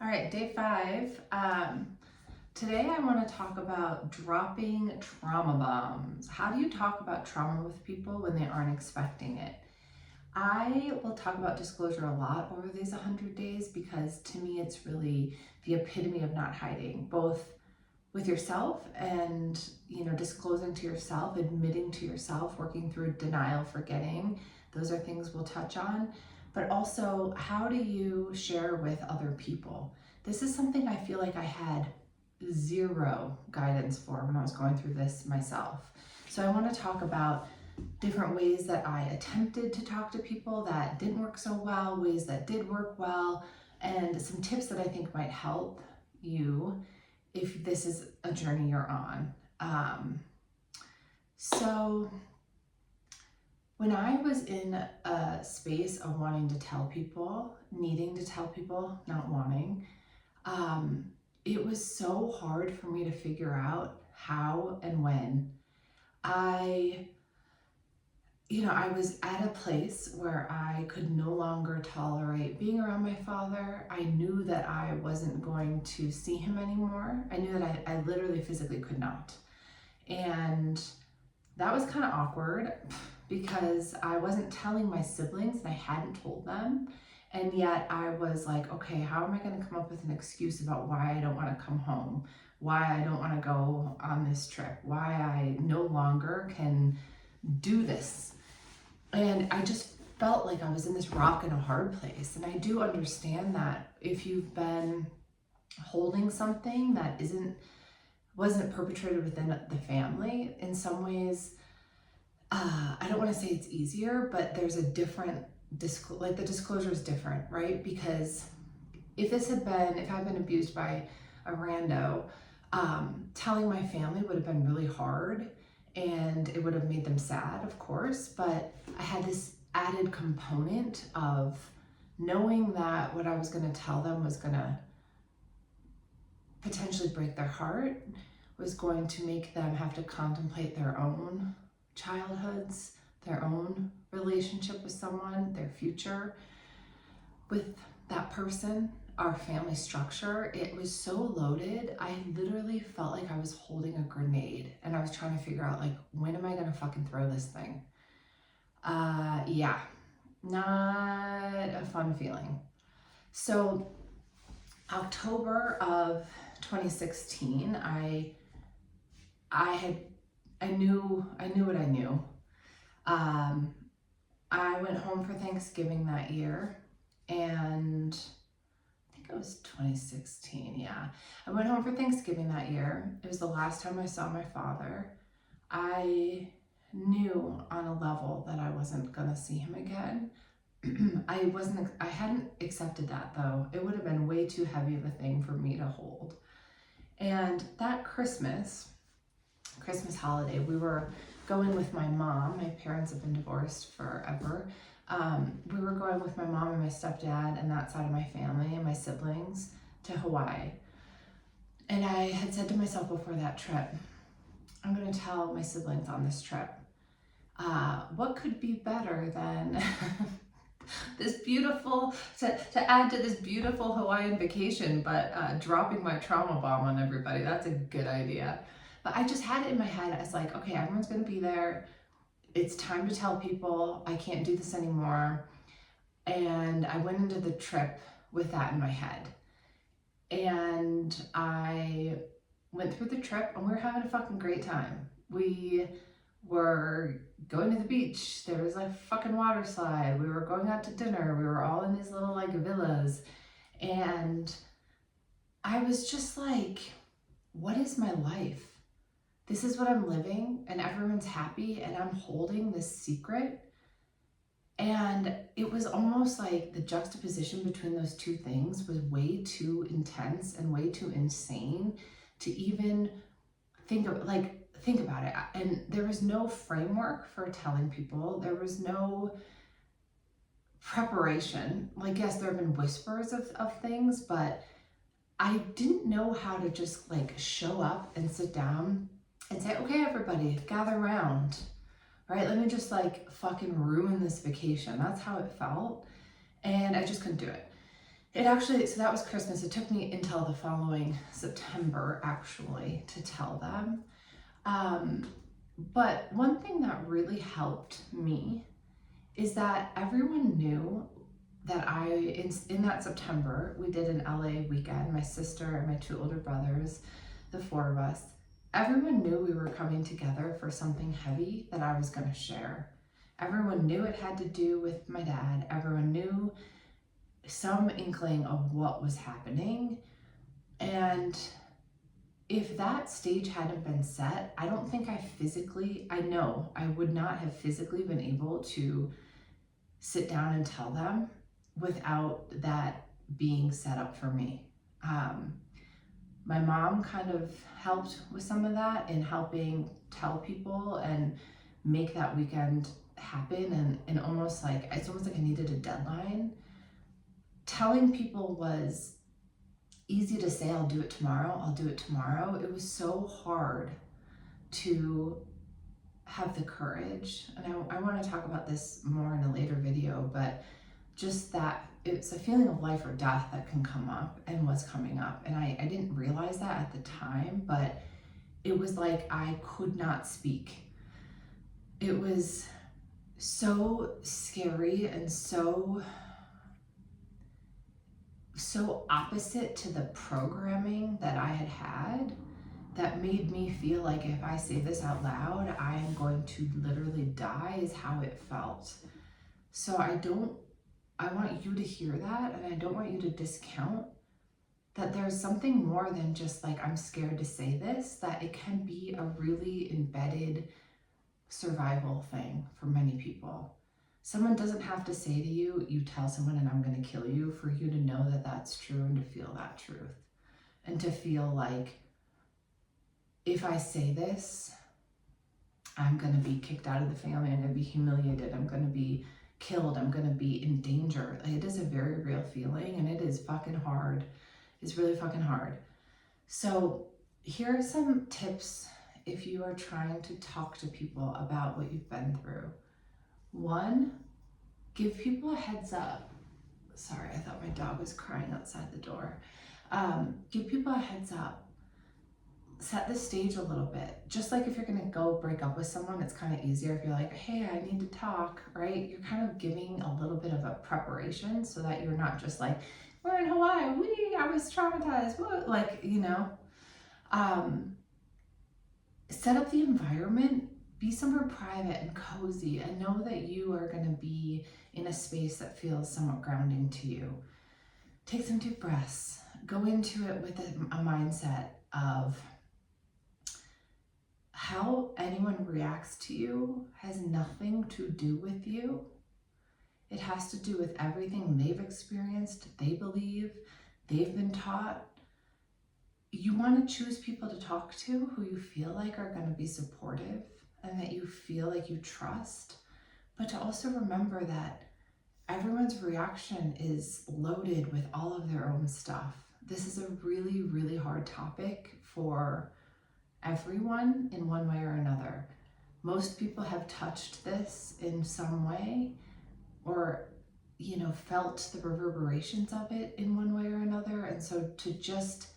All right, day 5. Today I want to talk about dropping trauma bombs. How do you talk about trauma with people when they aren't expecting it? I will talk about disclosure a lot over these 100 days because to me it's really the epitome of not hiding, both with yourself and, disclosing to yourself, admitting to yourself, working through denial, forgetting. Those are things we'll touch on. But also, how do you share with other people? This is something I feel like I had zero guidance for when I was going through this myself. So I want to talk about different ways that I attempted to talk to people that didn't work so well, ways that did work well, and some tips that I think might help you if this is a journey you're on. So when I was in a space of wanting to tell people, needing to tell people, not wanting, it was so hard for me to figure out how and when. I was at a place where I could no longer tolerate being around my father. I knew that I wasn't going to see him anymore. I knew that I literally physically could not. And that was kind of awkward because I wasn't telling my siblings and I hadn't told them. And yet I was like, okay, how am I going to come up with an excuse about why I don't want to come home? Why I don't want to go on this trip? Why I no longer can do this? And I just felt like I was in this rock and a hard place. And I do understand that if you've been holding something that wasn't perpetrated within the family, in some ways, I don't want to say it's easier, but there's a different, the disclosure is different, right? Because if I've been abused by a rando, telling my family would have been really hard and it would have made them sad, of course, but I had this added component of knowing that what I was going to tell them was going to potentially break their heart, was going to make them have to contemplate their own childhoods, their own relationship with someone, their future with that person, our family structure. It was so loaded. I literally felt like I was holding a grenade and I was trying to figure out, like, when am I gonna fucking throw this thing? Yeah, not a fun feeling. So October of 2016, I knew what I knew. I went home for Thanksgiving that year, and I think it was 2016, yeah. I went home for Thanksgiving that year. It was the last time I saw my father. I knew on a level that I wasn't gonna see him again. I hadn't accepted that though. It would have been way too heavy of a thing for me to hold. And that Christmas holiday, we were going with my mom. My parents have been divorced forever. We were going with my mom and my stepdad and that side of my family and my siblings to Hawaii. And I had said to myself before that trip, I'm going to tell my siblings on this trip, what could be better than this beautiful, to add to this beautiful Hawaiian vacation, but dropping my trauma bomb on everybody. That's a good idea. But I just had it in my head. I was like, okay, everyone's going to be there. It's time to tell people I can't do this anymore. And I went into the trip with that in my head. And I went through the trip and we were having a fucking great time. We were going to the beach. There was a fucking water slide. We were going out to dinner. We were all in these little villas. And I was just like, what is my life? This is what I'm living and everyone's happy and I'm holding this secret. And it was almost like the juxtaposition between those two things was way too intense and way too insane to even think about it. And there was no framework for telling people. There was no preparation. Like, yes, there have been whispers of things, but I didn't know how to just show up and sit down and say, okay, everybody, gather around, right? Let me just fucking ruin this vacation. That's how it felt. And I just couldn't do it. It actually, so that was Christmas. It took me until the following September actually to tell them. But one thing that really helped me is that everyone knew that in that September, we did an LA weekend, my sister and my two older brothers, the four of us. Everyone knew we were coming together for something heavy that I was going to share. Everyone knew it had to do with my dad. Everyone knew some inkling of what was happening. And if that stage hadn't been set, I don't think I know I would not have physically been able to sit down and tell them without that being set up for me. My mom kind of helped with some of that in helping tell people and make that weekend happen, and almost like, it's almost like I needed a deadline. Telling people was easy to say, I'll do it tomorrow. It was so hard to have the courage. And I want to talk about this more in a later video, but just that it's a feeling of life or death that can come up and was coming up. And I didn't realize that at the time, but it was like I could not speak. It was so scary and so opposite to the programming that I had that made me feel like if I say this out loud, I am going to literally die, is how it felt. So I want you to hear that, and I don't want you to discount that there's something more than just like, I'm scared to say this, that it can be a really embedded survival thing for many people. Someone doesn't have to say to you, you tell someone and I'm going to kill you, for you to know that that's true and to feel that truth. And to feel like, if I say this, I'm going to be kicked out of the family, I'm going to be humiliated, I'm going to be killed, I'm going to be in danger. Like, it is a very real feeling, and it is fucking hard. It's really fucking hard. So here are some tips if you are trying to talk to people about what you've been through. One, give people a heads up. Sorry, I thought my dog was crying outside the door. Give people a heads up. Set the stage a little bit. Just like if you're gonna go break up with someone, it's kind of easier if you're like, hey, I need to talk, right? You're kind of giving a little bit of a preparation so that you're not just like, we're in Hawaii, I was traumatized, what? Like, you know. Set up the environment, be somewhere private and cozy, and know that you are gonna be in a space that feels somewhat grounding to you. Take some deep breaths. Go into it with a mindset of how anyone reacts to you has nothing to do with you. It has to do with everything they've experienced, they believe, they've been taught. You want to choose people to talk to who you feel like are going to be supportive and that you feel like you trust, but to also remember that everyone's reaction is loaded with all of their own stuff. This is a really, really hard topic for everyone in one way or another. Most people have touched this in some way, or, you know, felt the reverberations of it in one way or another. And so to just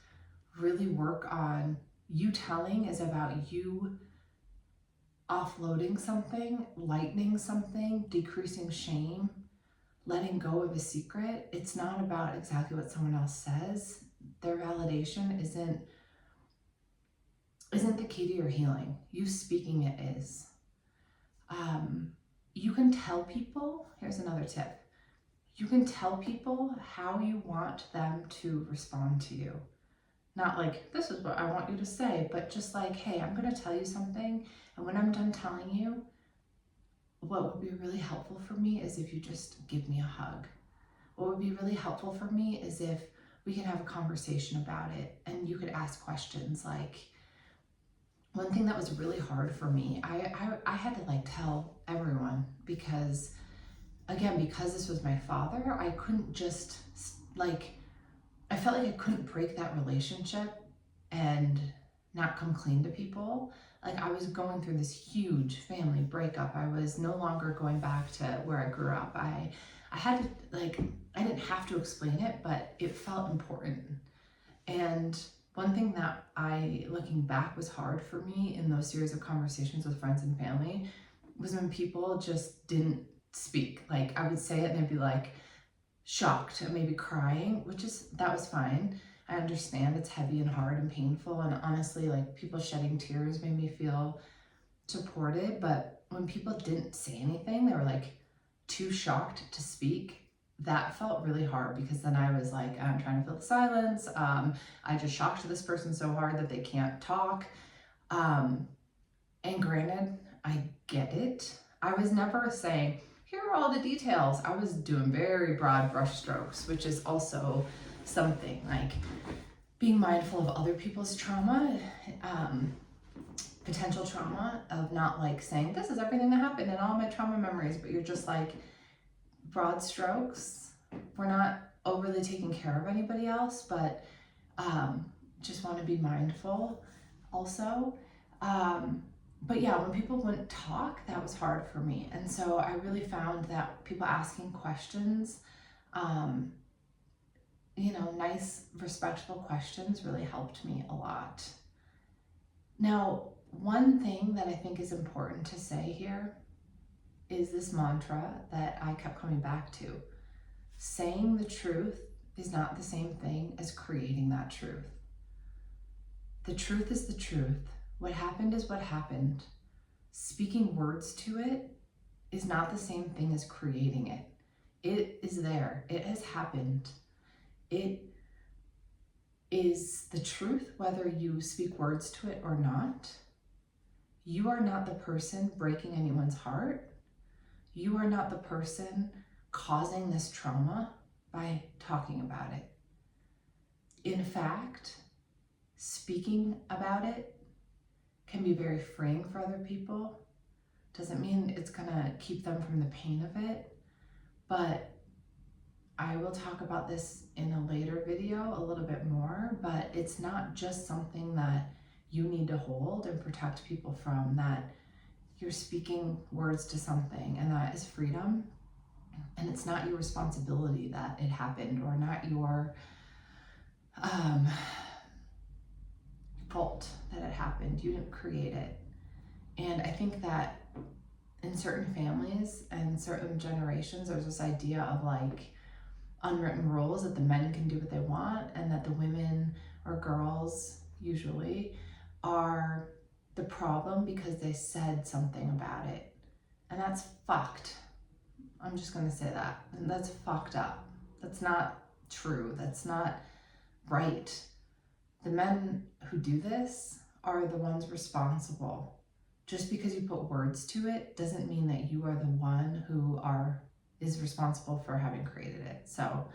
really work on, you telling is about you offloading something, lightening something, decreasing shame, letting go of a secret. It's not about exactly what someone else says. Their validation isn't the key to your healing. You speaking it is. You can tell people, here's another tip. You can tell people how you want them to respond to you. Not like, this is what I want you to say, but just like, hey, I'm gonna tell you something, and when I'm done telling you, what would be really helpful for me is if you just give me a hug. What would be really helpful for me is if we can have a conversation about it, and you could ask questions. Like, one thing that was really hard for me, I had to like tell everyone, because again, because this was my father, I couldn't just like, I felt like I couldn't break that relationship and not come clean to people. Like, I was going through this huge family breakup. I was no longer going back to where I grew up. I had to, like, I didn't have to explain it, but it felt important. And one thing that looking back, was hard for me in those series of conversations with friends and family was when people just didn't speak. Like, I would say it and they'd be like shocked and maybe crying, that was fine. I understand it's heavy and hard and painful. And honestly, like, people shedding tears made me feel supported. But when people didn't say anything, they were like too shocked to speak. That felt really hard, because then I was like, I'm trying to fill the silence. I just shocked this person so hard that they can't talk. And granted, I get it. I was never saying, here are all the details. I was doing very broad brushstrokes, which is also something, like being mindful of other people's trauma, potential trauma, of not like saying, this is everything that happened and all my trauma memories, but you're just like, broad strokes. We're not overly taking care of anybody else, but just want to be mindful also. But yeah, when people wouldn't talk, that was hard for me. And so I really found that people asking questions, nice, respectful questions, really helped me a lot. Now, one thing that I think is important to say here is this mantra that I kept coming back to. Saying the truth is not the same thing as creating that truth. The truth is the truth. What happened is what happened. Speaking words to it is not the same thing as creating it. It is there. It has happened. It is the truth whether you speak words to it or not. You are not the person breaking anyone's heart. You are not the person causing this trauma by talking about it. In fact, speaking about it can be very freeing for other people. Doesn't mean it's gonna keep them from the pain of it, but I will talk about this in a later video a little bit more, but it's not just something that you need to hold and protect people from, that you're speaking words to something, and that is freedom. And it's not your responsibility that it happened, or not your fault that it happened. You didn't create it. And I think that in certain families and certain generations, there's this idea of like unwritten rules that the men can do what they want, and that the women or girls usually are the problem because they said something about it. And that's fucked. I'm just gonna say that. And that's fucked up. That's not true. That's not right. The men who do this are the ones responsible. Just because you put words to it doesn't mean that you are the one who is responsible for having created it. So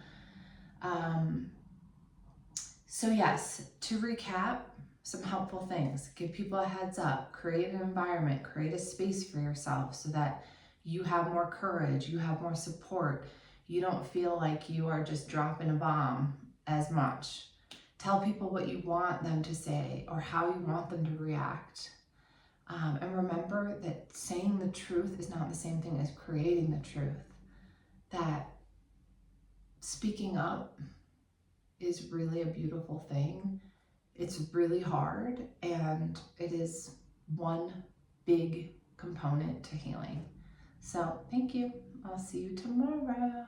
yes, to recap, some helpful things. Give people a heads up, create an environment, create a space for yourself so that you have more courage, you have more support, you don't feel like you are just dropping a bomb as much. Tell people what you want them to say or how you want them to react. And remember that saying the truth is not the same thing as creating the truth. That speaking up is really a beautiful thing. It's really hard, and it is one big component to healing. So thank you. I'll see you tomorrow.